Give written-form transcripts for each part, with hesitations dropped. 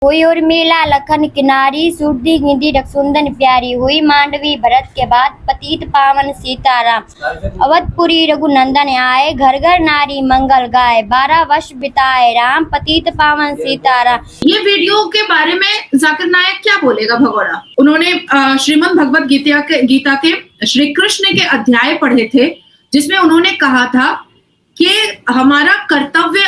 हुई उर्मिला लखन किनारी, सूरती गिनती रघुनंदन प्यारी, हुई मांडवी भरत के बाद, पतित पावन सीताराम। अवधपुरी रघुनंदन आए, घर घर नारी मंगल गाए, 12 वर्ष बिताए राम, पतित पावन सीताराम। ये वीडियो के बारे में जाकिर नायक क्या बोलेगा भगोड़ा? उन्होंने श्रीमद् भगवत गीता के श्री कृष्ण के अध्याय पढ़े थे, जिसमें उन्होंने कहा था कि हमारा कर्तव्य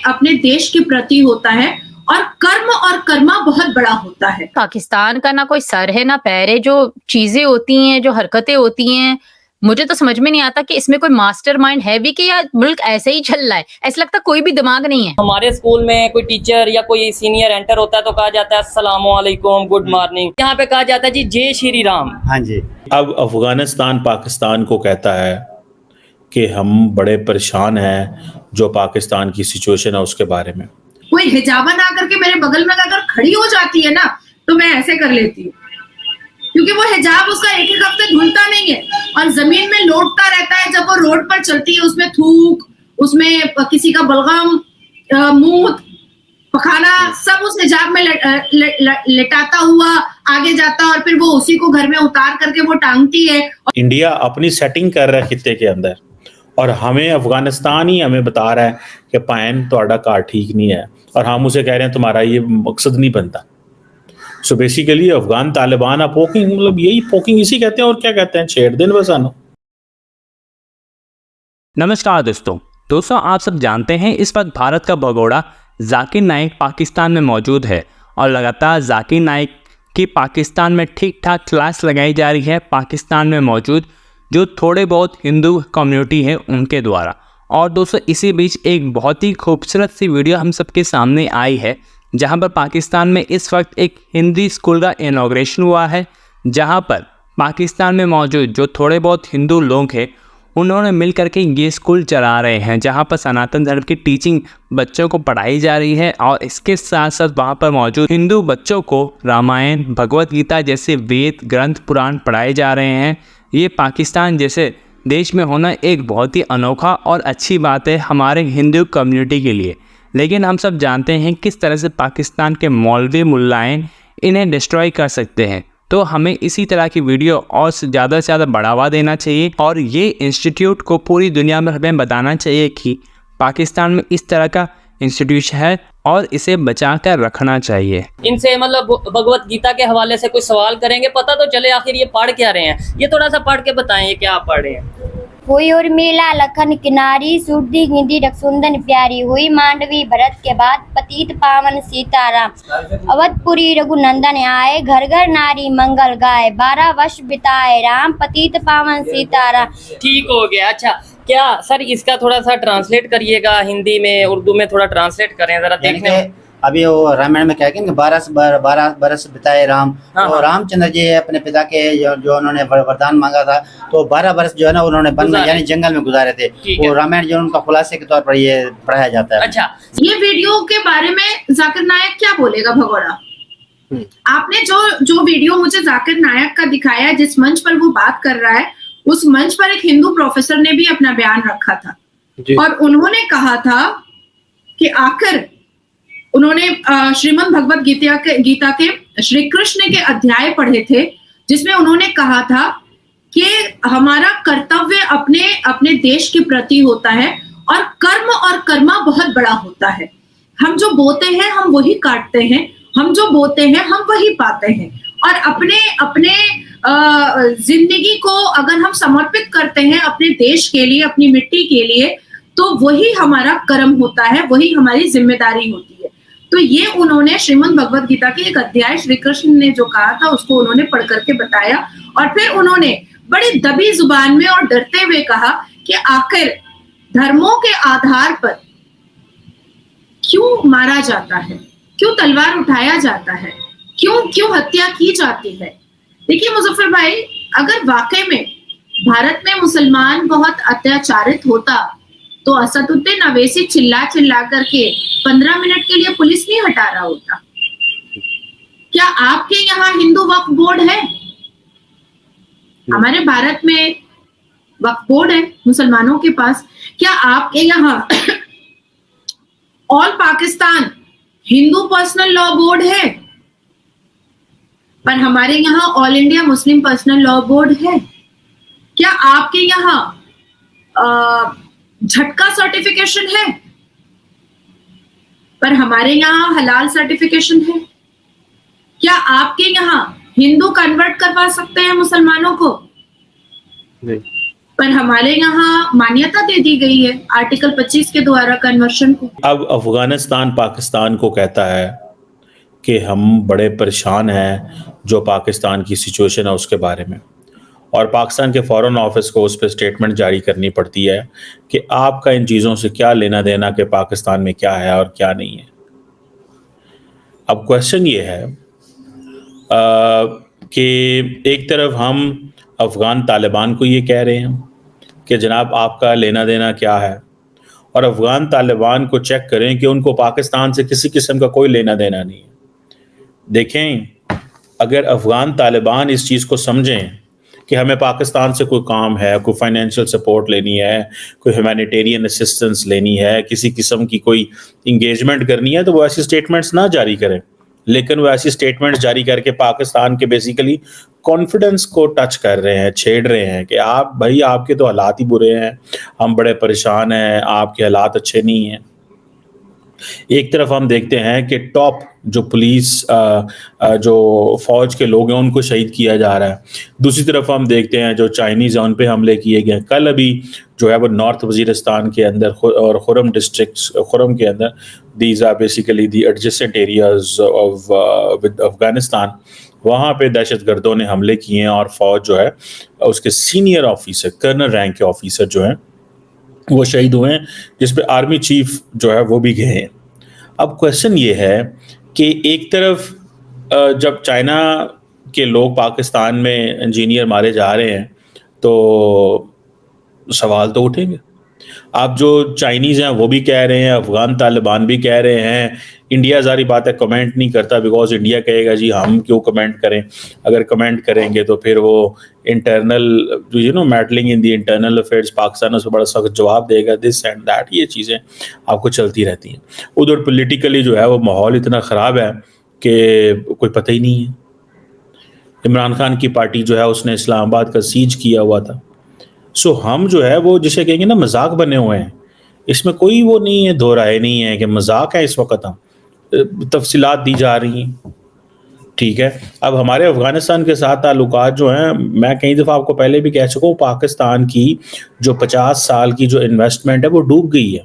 अपने देश के प्रति होता है और कर्म और कर्मा बहुत बड़ा होता है। पाकिस्तान का ना कोई सर है ना पैर है। जो चीजें होती हैं, जो हरकतें होती हैं, मुझे तो समझ में नहीं आता कि इसमें कोई मास्टरमाइंड है भी कि या मुल्क ऐसे ही चल रहा है। ऐसा लगता कोई भी दिमाग नहीं है। हमारे स्कूल में कोई टीचर या कोई सीनियर एंटर होता है तो कहा जाता है अस्सलाम वालेकुम, गुड मॉर्निंग। यहाँ पे कहा जाता है जी जय श्री राम। हाँ जी। अब अफगानिस्तान पाकिस्तान को कहता है कि हम बड़े परेशान हैं जो पाकिस्तान की सिचुएशन है उसके बारे में। कोई हिजाबन आकर के मेरे बगल में अगर खड़ी हो जाती है ना, तो मैं ऐसे कर लेती हूँ, क्योंकि वो हिजाब उसका एक एक हफ्ते धुलता नहीं है और जमीन में लौटता रहता है। जब वो रोड पर चलती है, उसमें थूक, उसमें किसी का बलगम, मुंह, पखाना सब उस हिजाब में लेटाता हुआ आगे जाता, और फिर वो उसी को घर में उतार करके वो टांगती है। इंडिया अपनी सेटिंग कर रहा है खित्ते के अंदर, और हमें अफगानिस्तान ही हमें बता रहा है कि पैन ਤੁਹਾਡਾ ਘਰ ठीक नहीं है, और हम उसे कह रहे हैं तुम्हारा ये मकसद नहीं बनता। So basically Afghan Taliban poking, मतलब यही पोकिंग इसी कहते हैं, और क्या कहते हैं, छेड़ देन बस आनो। नमस्कार दोस्तों आप सब जानते हैं इस वक्त भारत का भगोड़ा जाकिर नाइक पाकिस्तान में मौजूद है, और लगातार जाकिर नाइक की पाकिस्तान में ठीक ठाक क्लास लगाई जा रही है पाकिस्तान में मौजूद जो थोड़े बहुत हिंदू कम्युनिटी है उनके द्वारा। और दोस्तों इसी बीच एक बहुत ही खूबसूरत सी वीडियो हम सबके सामने आई है, जहां पर पाकिस्तान में इस वक्त एक हिंदी स्कूल का इनॉग्रेशन हुआ है, जहां पर पाकिस्तान में मौजूद जो थोड़े बहुत हिंदू लोग हैं उन्होंने मिल करके ये स्कूल चला रहे हैं, जहां पर सनातन धर्म की टीचिंग बच्चों को पढ़ाई जा रही है, और इसके साथ साथ वहां पर मौजूद हिंदू बच्चों को रामायण, भगवत गीता जैसे वेद ग्रंथ पुराण पढ़ाए जा रहे हैं। ये पाकिस्तान जैसे देश में होना एक बहुत ही अनोखा और अच्छी बात है हमारे हिंदू कम्युनिटी के लिए। लेकिन हम सब जानते हैं किस तरह से पाकिस्तान के मौलवी मुल्लाएं इन्हें डिस्ट्रॉय कर सकते हैं। तो हमें इसी तरह की वीडियो और ज़्यादा से ज़्यादा बढ़ावा देना चाहिए, और ये इंस्टीट्यूट को पूरी दुनिया में हमें बताना चाहिए कि पाकिस्तान में इस तरह का इंस्टीट्यूट है और इसे बचा कर रखना चाहिए। इनसे मतलब भगवत गीता के हवाले से कोई सवाल करेंगे, पता तो चले आखिर ये पढ़ क्या रहे हैं। ये थोड़ा सा पढ़ के बताएं ये क्या पढ़ रहे हैं। हुई उर्मिला लखन किनारी, सूरती गिनती रघुनंदन प्यारी, हुई मांडवी भरत के बाद, पतित पावन सीताराम। अवधपुरी रघुनंदन आए, घर घर नारी मंगल गाए, 12 वर्ष बिताए राम, पतित पावन सीताराम। ठीक हो गया। अच्छा क्या सर इसका थोड़ा सा ट्रांसलेट करिएगा, हिंदी में उर्दू में थोड़ा ट्रांसलेट करें जरा देखने। अभी वो रामायण में क्या है कि 12 बरस बिताए राम। हाँ, तो रामचंद्र जी अपने पिता के जो उन्होंने वरदान मांगा था, तो 12 बरस जो है ना उन्होंने वन में यानी जंगल में गुजारे थे। वो रामायण जो उनका खुलासे के तौर पर ये पढ़ाया जाता है। अच्छा, ये वीडियो के बारे में जाकिर नायक क्या बोलेगा भगोड़ा? आपने जो वीडियो मुझे जाकिर नायक का दिखाया है, जिस मंच पर वो बात कर रहा है, उस मंच पर एक हिंदू प्रोफेसर ने भी अपना बयान रखा था, और उन्होंने कहा था कि आखिर उन्होंने श्रीमद् भगवत गीता के श्री कृष्ण के अध्याय पढ़े थे, जिसमें उन्होंने कहा था कि हमारा कर्तव्य अपने देश के प्रति होता है और कर्म और कर्मा बहुत बड़ा होता है। हम जो बोते हैं हम वही काटते हैं, हम जो बोते हैं हम वही पाते हैं, और अपने जिंदगी को अगर हम समर्पित करते हैं अपने देश के लिए, अपनी मिट्टी के लिए, तो वही हमारा कर्म होता है, वही हमारी जिम्मेदारी होती है। तो ये उन्होंने श्रीमद् भगवत गीता के एक अध्याय श्री कृष्ण ने जो कहा था उसको उन्होंने पढ़ करके बताया, और फिर उन्होंने बड़ी दबी जुबान में और डरते हुए कहा कि आखिर धर्मों के आधार पर क्यों मारा जाता है, क्यों तलवार उठाया जाता है, क्यों हत्या की जाती है। देखिए मुजफ्फर भाई, अगर वाकई में भारत में मुसलमान बहुत अत्याचारित होता तो असदुद्दीन अवैसी चिल्ला करके 15 मिनट के लिए पुलिस नहीं हटा रहा होता। क्या आपके यहाँ हिंदू वक्फ बोर्ड है? हमारे भारत में वक्फ बोर्ड है मुसलमानों के पास। क्या आपके यहाँ all Pakistan Hindu personal law board है, पर हमारे यहाँ all India Muslim personal law board है। क्या आपके यहाँ झटका सर्टिफिकेशन है, पर हमारे यहाँ हलाल सर्टिफिकेशन है? क्या आपके यहाँ हिंदू कन्वर्ट करवा सकते हैं मुसलमानों को? पर हमारे यहाँ मान्यता दे दी गई है आर्टिकल 25 के द्वारा कन्वर्शन को। अब अफगानिस्तान पाकिस्तान को कहता है कि हम बड़े परेशान हैं जो पाकिस्तान की सिचुएशन है उसके बारे में, और पाकिस्तान के फॉरेन ऑफिस को उस पर स्टेटमेंट जारी करनी पड़ती है कि आपका इन चीज़ों से क्या लेना देना कि पाकिस्तान में क्या है और क्या नहीं है। अब क्वेश्चन ये है कि एक तरफ हम अफ़गान तालिबान को ये कह रहे हैं कि जनाब आपका लेना देना क्या है, और अफ़गान तालिबान को चेक करें कि उनको पाकिस्तान से किसी किस्म का कोई लेना देना नहीं है। देखें, अगर अफ़गान तालिबान इस चीज़ को समझें कि हमें पाकिस्तान से कोई काम है, कोई फाइनेंशियल सपोर्ट लेनी है, कोई ह्यूमैनिटेरियन असिस्टेंस लेनी है, किसी किस्म की कोई इंगेजमेंट करनी है, तो वो ऐसी स्टेटमेंट्स ना जारी करें। लेकिन वो ऐसी स्टेटमेंट्स जारी करके पाकिस्तान के बेसिकली कॉन्फिडेंस को टच कर रहे हैं, छेड़ रहे हैं कि आप भाई आपके तो हालात ही बुरे हैं, हम बड़े परेशान हैं, आपके हालात अच्छे नहीं हैं। एक तरफ हम देखते हैं कि टॉप जो पुलिस जो फौज के लोग हैं उनको शहीद किया जा रहा है। दूसरी तरफ हम देखते हैं जो चाइनीज़ हैं उन पे हमले किए गए। कल अभी जो है वो नॉर्थ वजीरिस्तान के अंदर और खुरम डिस्ट्रिक्ट खुरम के अंदर, these are basically the adjacent areas of with Afghanistan, वहाँ पे दहशतगर्दों ने हमले किए हैं और फौज जो है उसके सीनियर ऑफिसर, कर्नल रैंक के ऑफिसर जो हैं वो शहीद हुए हैं, जिस पे आर्मी चीफ जो है वो भी गए हैं। अब क्वेश्चन ये है कि एक तरफ जब चाइना के लोग पाकिस्तान में इंजीनियर मारे जा रहे हैं तो सवाल तो उठेंगे। आप जो चाइनीज़ हैं वो भी कह रहे हैं, अफ़गान तालिबान भी कह रहे हैं, इंडिया ज़ारी बात है कमेंट नहीं करता, बिकॉज इंडिया कहेगा जी हम क्यों कमेंट करें, अगर कमेंट करेंगे तो फिर वो इंटरनल जो मैटलिंग इन दी इंटरनल अफेयर्स पाकिस्तान उसको बड़ा सख्त जवाब देगा, दिस एंड दैट, ये चीज़ें आपको चलती रहती हैं। उधर पॉलिटिकली जो है वो माहौल इतना ख़राब है कि कोई पता ही नहीं है। इमरान खान की पार्टी जो है उसने इस्लामाबाद का सीज किया हुआ था। सो हम जो है वो जिसे कहेंगे ना मजाक बने हुए हैं, इसमें कोई वो नहीं है, दो राय नहीं है कि मजाक है। इस वक्त हम तफसीलात दी जा रही हैं, ठीक है। अब हमारे अफ़गानिस्तान के साथ ताल्लुकात जो हैं, मैं कई दफ़ा आपको पहले भी कह चुका हूँ, पाकिस्तान की जो 50 साल की जो इन्वेस्टमेंट है वो डूब गई है।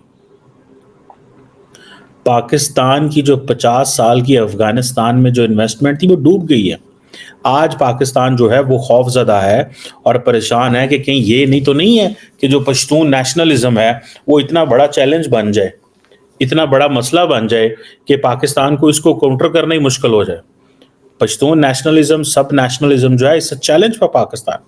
पाकिस्तान की जो 50 साल की अफ़गानिस्तान में जो इन्वेस्टमेंट थी वो डूब गई है। आज पाकिस्तान जो है वो खौफजदा है और परेशान है कि कहीं ये नहीं तो नहीं है कि जो पश्तून नेशनलिज्म है वो इतना बड़ा चैलेंज बन जाए, इतना बड़ा मसला बन जाए कि पाकिस्तान को इसको काउंटर करना ही मुश्किल हो जाए। पश्तून नेशनलिज्म, सब नेशनलिज्म जो है, it's a challenge for Pakistan.